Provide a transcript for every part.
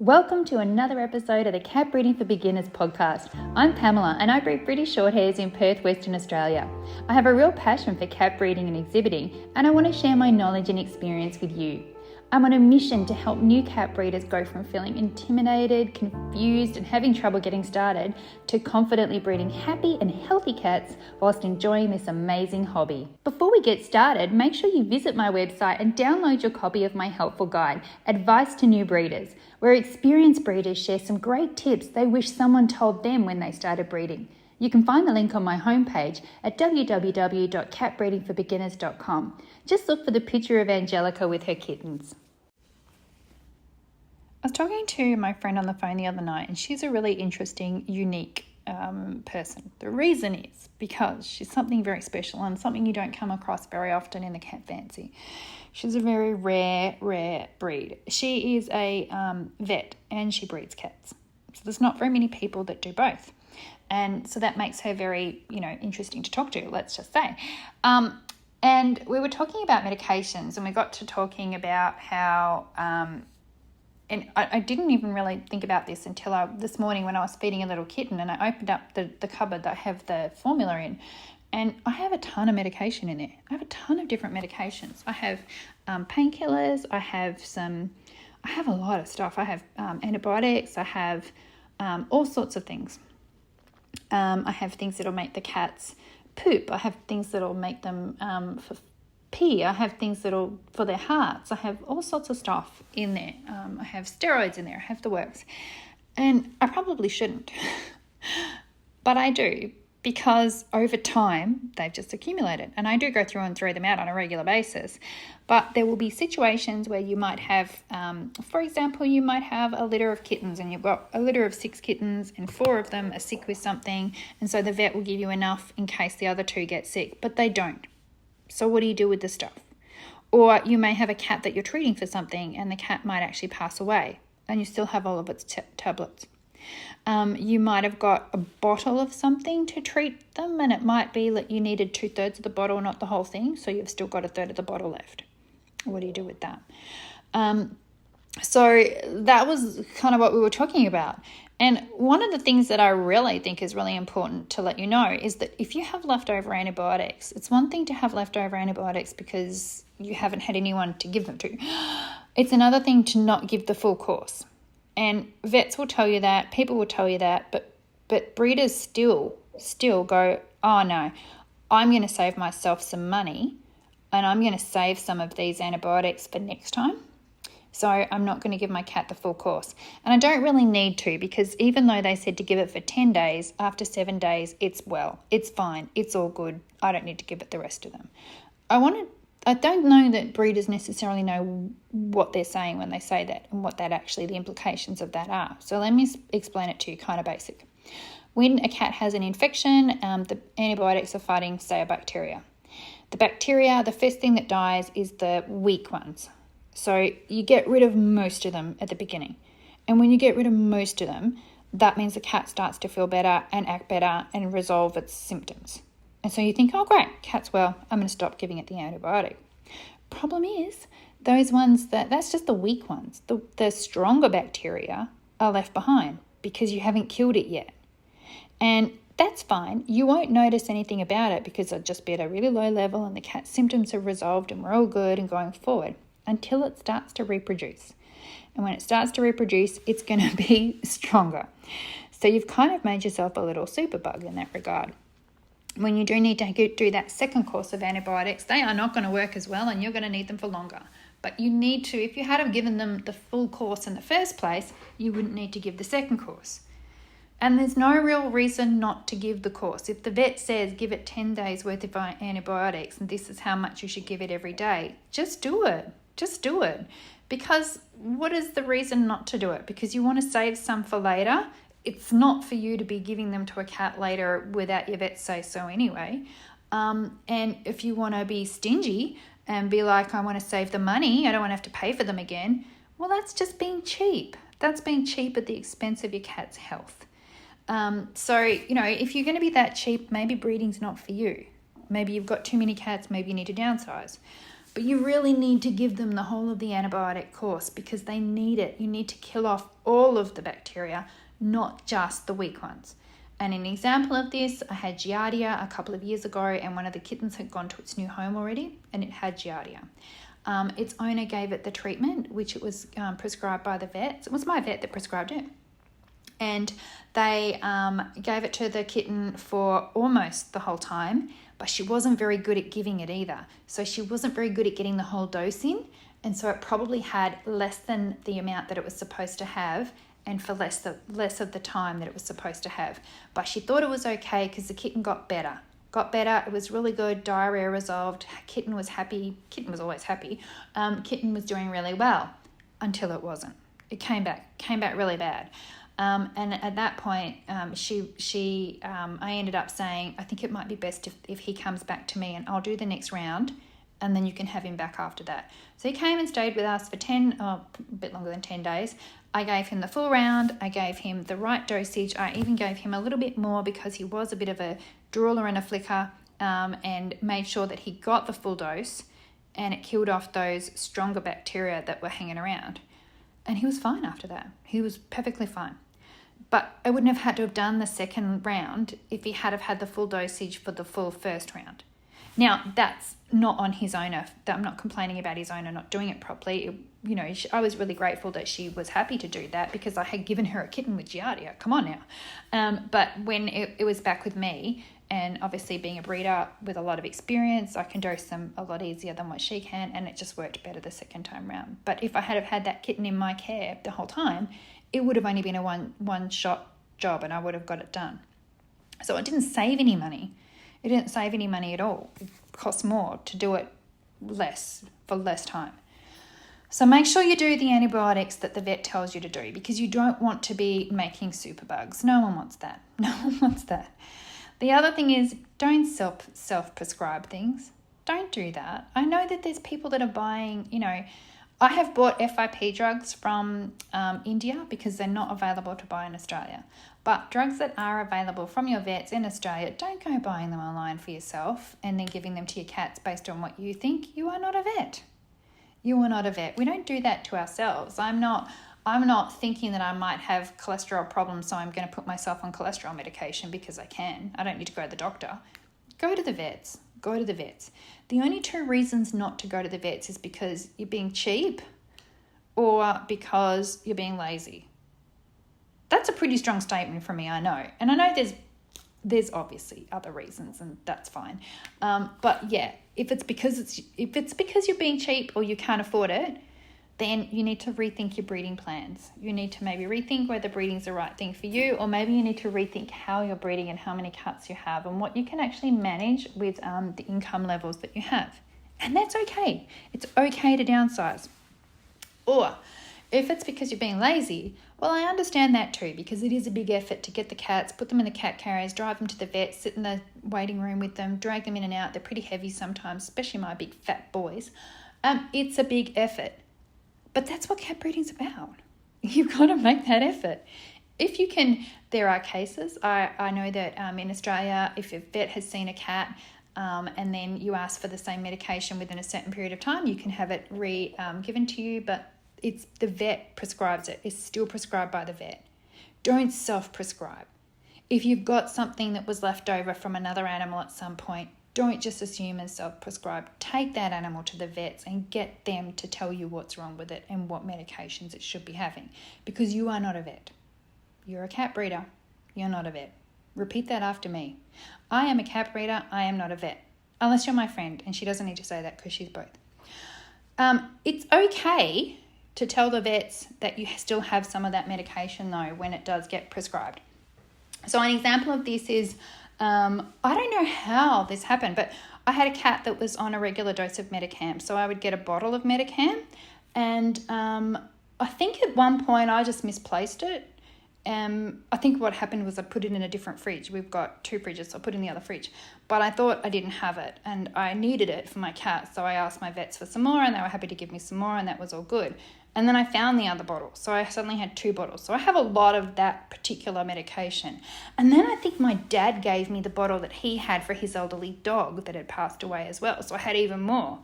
Welcome to another episode of the Cat Breeding for Beginners podcast. I'm Pamela and I breed British Shorthairs in Perth, Western Australia. I have a real passion for cat breeding and exhibiting, and I want to share my knowledge and experience with you. I'm on a mission to help new cat breeders go from feeling intimidated, confused and having trouble getting started to confidently breeding happy and healthy cats whilst enjoying this amazing hobby. Before we get started, make sure you visit my website and download your copy of my helpful guide, Advice to New Breeders, where experienced breeders share some great tips they wish someone told them when they started breeding. You can find the link on my homepage at www.catbreedingforbeginners.com. Just look for the picture of Angelica with her kittens. I was talking to my friend on the phone the other night, and she's a really interesting, unique person. The reason is because she's something very special and something you don't come across very often in the cat fancy. She's a very rare breed. She is a vet and she breeds cats. So there's not very many people that do both. And so that makes her very, interesting to talk to, let's just say. And we were talking about medications, and we got to talking about how, and I didn't even really think about this until this morning when I was feeding a little kitten, and I opened up the cupboard that I have the formula in, and I have a ton of medication in there. I have a ton of different medications. I have painkillers, I have a lot of stuff. I have antibiotics, I have all sorts of things. I have things that'll make the cats poop. I have things that'll make them pee. I have things that'll for their hearts. I have all sorts of stuff in there. I have steroids in there. I have the works. And I probably shouldn't. But I do, because over time they've just accumulated. And I do go through and throw them out on a regular basis. But there will be situations where you might have, for example, you might have a litter of kittens, and you've got a litter of 6 kittens and 4 of them are sick with something. And so the vet will give you enough in case the other 2 get sick, but they don't. So what do you do with the stuff? Or you may have a cat that you're treating for something and the cat might actually pass away and you still have all of its tablets. You might have got a bottle of something to treat them, and it might be that you needed 2/3 of the bottle, not the whole thing, so you've still got 1/3 of the bottle left. What do you do with that? So that was kind of what we were talking about. And one of the things that I really think is really important to let you know is that if you have leftover antibiotics, it's one thing to have leftover antibiotics because you haven't had anyone to give them to. It's another thing to not give the full course. And vets will tell you that, people will tell you that, but breeders still go, oh no, I'm going to save myself some money and I'm going to save some of these antibiotics for next time. So I'm not going to give my cat the full course. And I don't really need to, because even though they said to give it for 10 days, after 7 days, it's fine, it's all good. I don't need to give it the rest of them. I don't know that breeders necessarily know what they're saying when they say that and what the implications of that are. So let me explain it to you kind of basic. When a cat has an infection, the antibiotics are fighting, say, a bacteria. The bacteria, the first thing that dies is the weak ones. So you get rid of most of them at the beginning. And when you get rid of most of them, that means the cat starts to feel better and act better and resolve its symptoms. And so you think, oh great, cat's well, I'm going to stop giving it the antibiotic. Problem is, those ones, that's just the weak ones. The stronger bacteria are left behind because you haven't killed it yet. And that's fine. You won't notice anything about it because it'll just be at a really low level and the cat's symptoms have resolved and we're all good and going forward, until it starts to reproduce. And when it starts to reproduce, it's going to be stronger. So you've kind of made yourself a little superbug in that regard. When you do need to do that second course of antibiotics, they are not going to work as well and you're going to need them for longer. But you need to, if you had given them the full course in the first place, you wouldn't need to give the second course. And there's no real reason not to give the course. If the vet says give it 10 days worth of antibiotics and this is how much you should give it every day, just do it. Just do it. Because what is the reason not to do it? Because you want to save some for later. It's not for you to be giving them to a cat later without your vet say so anyway. And if you want to be stingy and be like, I want to save the money, I don't want to have to pay for them again, well, that's just being cheap. That's being cheap at the expense of your cat's health. So, if you're going to be that cheap, maybe breeding's not for you. Maybe you've got too many cats, maybe you need to downsize. But you really need to give them the whole of the antibiotic course because they need it. You need to kill off all of the bacteria, not just the weak ones. And an example of this, I had Giardia a couple of years ago, and one of the kittens had gone to its new home already, and it had Giardia. Its owner gave it the treatment, which it was prescribed by the vets. It was my vet that prescribed it. And they gave it to the kitten for almost the whole time, but she wasn't very good at giving it either. So she wasn't very good at getting the whole dose in, and so it probably had less than the amount that it was supposed to have, and for less of the time that it was supposed to have. But she thought it was okay because the kitten got better. It was really good. Diarrhea resolved. Kitten was happy. Kitten was always happy. Kitten was doing really well until it wasn't. It came back really bad. And at that point, I ended up saying, I think it might be best if he comes back to me, and I'll do the next round, and then you can have him back after that. So he came and stayed with us for a bit longer than 10 days. I gave him the full round. I gave him the right dosage. I even gave him a little bit more because he was a bit of a drooler and a flicker, and made sure that he got the full dose, and it killed off those stronger bacteria that were hanging around. And he was fine after that. He was perfectly fine. But I wouldn't have had to have done the second round if he had have had the full dosage for the full first round. Now, that's not on his owner. I'm not complaining about his owner not doing it properly. I was really grateful that she was happy to do that because I had given her a kitten with Giardia. Come on now. But when it was back with me, and obviously being a breeder with a lot of experience, I can dose them a lot easier than what she can, and it just worked better the second time round. But if I had have had that kitten in my care the whole time, it would have only been a one-shot job, and I would have got it done. So it didn't save any money. It didn't save any money at all. It costs more to do it less for less time. So make sure you do the antibiotics that the vet tells you to do, because you don't want to be making superbugs. No one wants that. No one wants that. The other thing is, don't self-prescribe things. Don't do that. I know that there's people that are buying, I have bought FIP drugs from India because they're not available to buy in Australia. But drugs that are available from your vets in Australia, don't go buying them online for yourself and then giving them to your cats based on what you think. You are not a vet. You are not a vet. We don't do that to ourselves. I'm not thinking that I might have cholesterol problems, so I'm going to put myself on cholesterol medication because I can. I don't need to go to the doctor. Go to the vets. Go to the vets. The only two reasons not to go to the vets is because you're being cheap or because you're being lazy. That's a pretty strong statement from me, I know. And I know there's obviously other reasons, and that's fine. But yeah, if it's because you're being cheap or you can't afford it, then you need to rethink your breeding plans. You need to maybe rethink whether breeding's the right thing for you, or maybe you need to rethink how you're breeding and how many cats you have and what you can actually manage with the income levels that you have. And that's okay. It's okay to downsize. Or if it's because you're being lazy, well, I understand that too, because it is a big effort to get the cats, put them in the cat carriers, drive them to the vet, sit in the waiting room with them, drag them in and out. They're pretty heavy sometimes, especially my big fat boys. It's a big effort. But that's what cat breeding's about. You've got to make that effort. If you can, there are cases. I know that in Australia, if a vet has seen a cat and then you ask for the same medication within a certain period of time, you can have it given to you, but it's the vet prescribes it. It's still prescribed by the vet. Don't self-prescribe. If you've got something that was left over from another animal at some point, don't just assume and self-prescribe. Take that animal to the vets and get them to tell you what's wrong with it and what medications it should be having, because you are not a vet. You're a cat breeder. You're not a vet. Repeat that after me. I am a cat breeder. I am not a vet. Unless you're my friend, and she doesn't need to say that because she's both. It's okay to tell the vets that you still have some of that medication though when it does get prescribed. So an example of this is, I don't know how this happened, but I had a cat that was on a regular dose of Medicam. So I would get a bottle of Medicam, and I think at one point I just misplaced it. I think what happened was I put it in a different fridge. We've got 2 fridges, so I put it in the other fridge. But I thought I didn't have it, and I needed it for my cat. So I asked my vets for some more, and they were happy to give me some more, and that was all good. And then I found the other bottle, so I suddenly had 2 bottles. So I have a lot of that particular medication. And then I think my dad gave me the bottle that he had for his elderly dog that had passed away as well. So I had even more.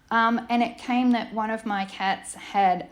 And it came that one of my cats had,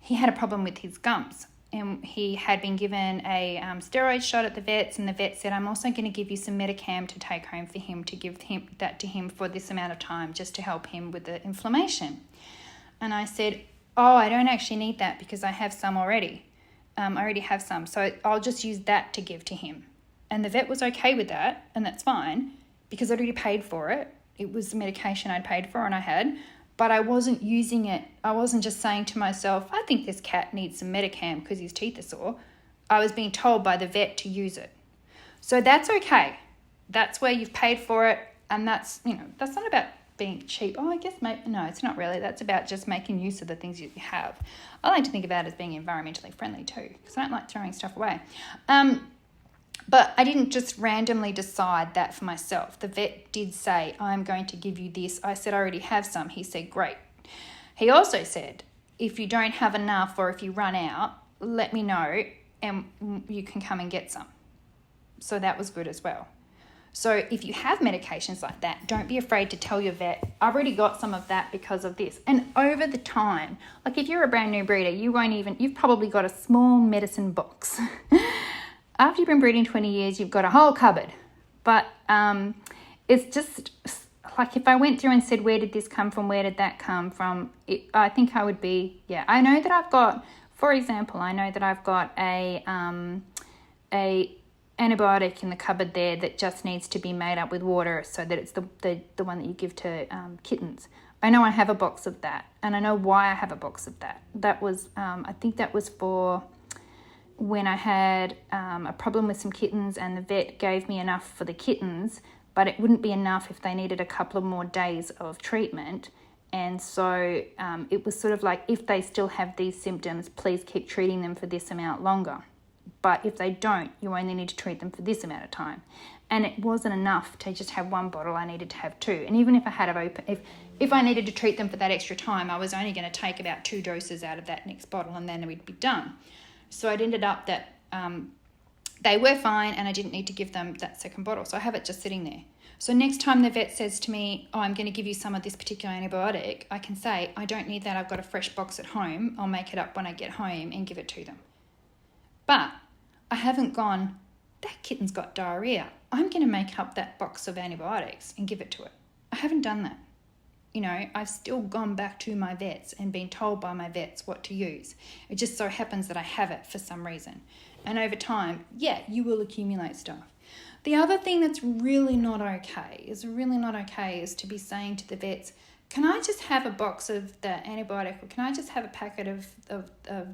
he had a problem with his gums. And he had been given a steroid shot at the vets, and the vet said, I'm also going to give you some Medicam to take home for him, to give him that to him for this amount of time, just to help him with the inflammation. And I said, oh, I don't actually need that because I have some already. I already have some, so I'll just use that to give to him. And the vet was okay with that, and that's fine, because I'd already paid for it. It was the medication I'd paid for and I had, but I wasn't using it. I wasn't just saying to myself, I think this cat needs some Medicam because his teeth are sore. I was being told by the vet to use it. So that's okay. That's where you've paid for it, and that's, that's not about being cheap. Oh, I guess no, it's not really. That's about just making use of the things you have. I like to think about it as being environmentally friendly too, because I don't like throwing stuff away. But I didn't just randomly decide that for myself. The vet did say, I'm going to give you this. I said, I already have some. He said, great. He also said, if you don't have enough or if you run out, let me know and you can come and get some. So that was good as well. So if you have medications like that, don't be afraid to tell your vet, I've already got some of that because of this. And over the time, like if you're a brand new breeder, you've probably got a small medicine box. After you've been breeding 20 years, you've got a whole cupboard. But it's just like if I went through and said, where did this come from? Where did that come from? I think I would be, I know that I've got, for example, a antibiotic in the cupboard there that just needs to be made up with water so that it's the one that you give to kittens. I know I have a box of that, and I know why I have a box of that. That was, I think that was for when I had a problem with some kittens, and the vet gave me enough for the kittens, but it wouldn't be enough if they needed a couple of more days of treatment. And so it was sort of like, if they still have these symptoms, please keep treating them for this amount longer. But if they don't, you only need to treat them for this amount of time. And it wasn't enough to just have one bottle, I needed to have two. And even if I had if I needed to treat them for that extra time, I was only going to take about 2 doses out of that next bottle, and then we'd be done. So it ended up that they were fine and I didn't need to give them that second bottle. So I have it just sitting there. So next time the vet says to me, oh, I'm going to give you some of this particular antibiotic, I can say, I don't need that. I've got a fresh box at home. I'll make it up when I get home and give it to them. But I haven't gone, that kitten's got diarrhea. I'm going to make up that box of antibiotics and give it to it. I haven't done that. I've still gone back to my vets and been told by my vets what to use. It just so happens that I have it for some reason. And over time, you will accumulate stuff. The other thing that's really not okay is to be saying to the vets, can I just have a box of the antibiotic, or can I just have a packet of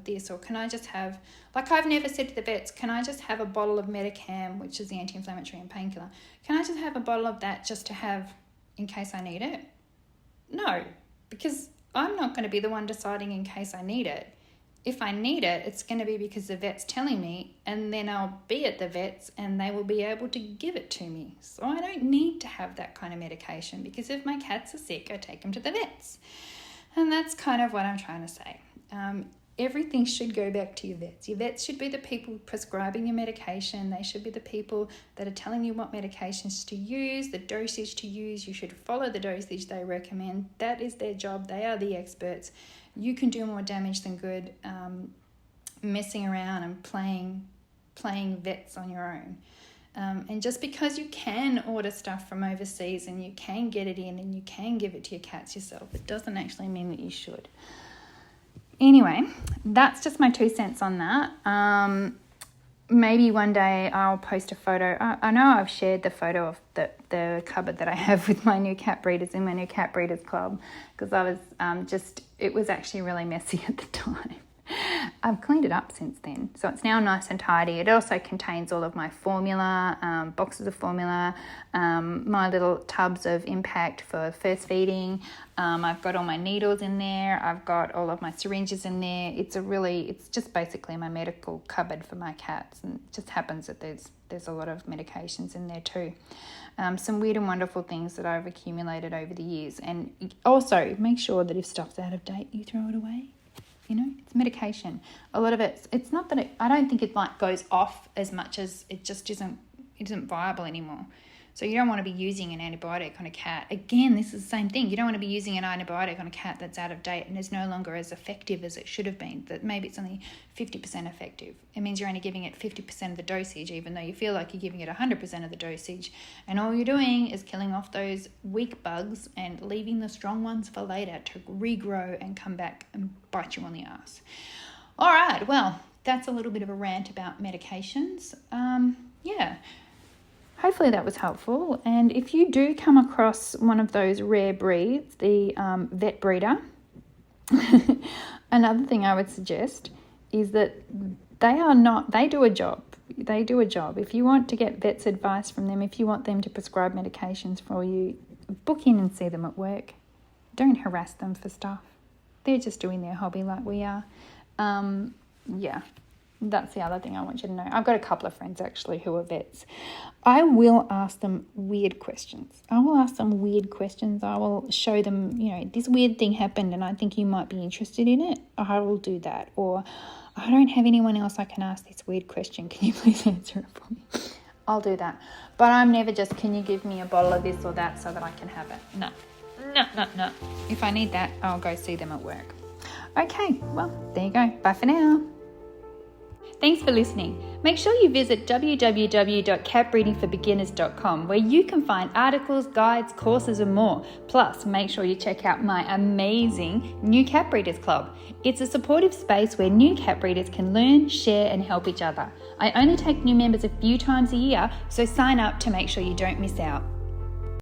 this, or can I just have, like I've never said to the vets, can I just have a bottle of Medicam, which is the anti-inflammatory and painkiller, can I just have a bottle of that just to have in case I need it? No, because I'm not going to be the one deciding in case I need it. If I need it, it's going to be because the vet's telling me, and then I'll be at the vet's and they will be able to give it to me. So I don't need to have that kind of medication, because if my cats are sick, I take them to the vet's. And that's kind of what I'm trying to say. Everything should go back to your vets. Your vets should be the people prescribing your medication. They should be the people that are telling you what medications to use, the dosage to use. You should follow the dosage they recommend. That is their job. They are the experts. You can do more damage than good messing around and playing vets on your own. And just because you can order stuff from overseas and you can get it in and you can give it to your cats yourself, it doesn't actually mean that you should. Anyway, that's just my 2 cents on that. Maybe one day I'll post a photo. I know I've shared the photo of the cupboard that I have with my new cat breeders in my new cat breeders club, because I was it was actually really messy at the time. I've cleaned it up since then, so it's now nice and tidy. It also contains all of my formula, boxes of formula, my little tubs of impact for first feeding. I've got all my needles in there. I've got all of my syringes in there. It's just basically my medical cupboard for my cats, and it just happens that there's a lot of medications in there too. Some weird and wonderful things that I've accumulated over the years. And also make sure that if stuff's out of date, you throw it away. It's medication. A lot of it's not that I don't think it goes off as much as it just isn't viable anymore. So you don't want to be using an antibiotic on a cat. Again, this is the same thing. You don't want to be using an antibiotic on a cat that's out of date and is no longer as effective as it should have been, that maybe it's only 50% effective. It means you're only giving it 50% of the dosage, even though you feel like you're giving it 100% of the dosage. And all you're doing is killing off those weak bugs and leaving the strong ones for later to regrow and come back and bite you on the ass. All right, well, that's a little bit of a rant about medications. Hopefully that was helpful. And if you do come across one of those rare breeds, the vet breeder, another thing I would suggest is that they do a job. They do a job. If you want to get vet's advice from them, if you want them to prescribe medications for you, book in and see them at work. Don't harass them for stuff. They're just doing their hobby like we are. That's the other thing I want you to know. I've got a couple of friends actually who are vets. I will ask them weird questions. I will show them, this weird thing happened and I think you might be interested in it. I will do that. Or I don't have anyone else I can ask this weird question. Can you please answer it for me? I'll do that. But I'm never just, can you give me a bottle of this or that so that I can have it? No. If I need that, I'll go see them at work. Okay, well, there you go. Bye for now. Thanks for listening. Make sure you visit www.catbreedingforbeginners.com where you can find articles, guides, courses and more. Plus, make sure you check out my amazing New Cat Breeders Club. It's a supportive space where new cat breeders can learn, share and help each other. I only take new members a few times a year, so sign up to make sure you don't miss out.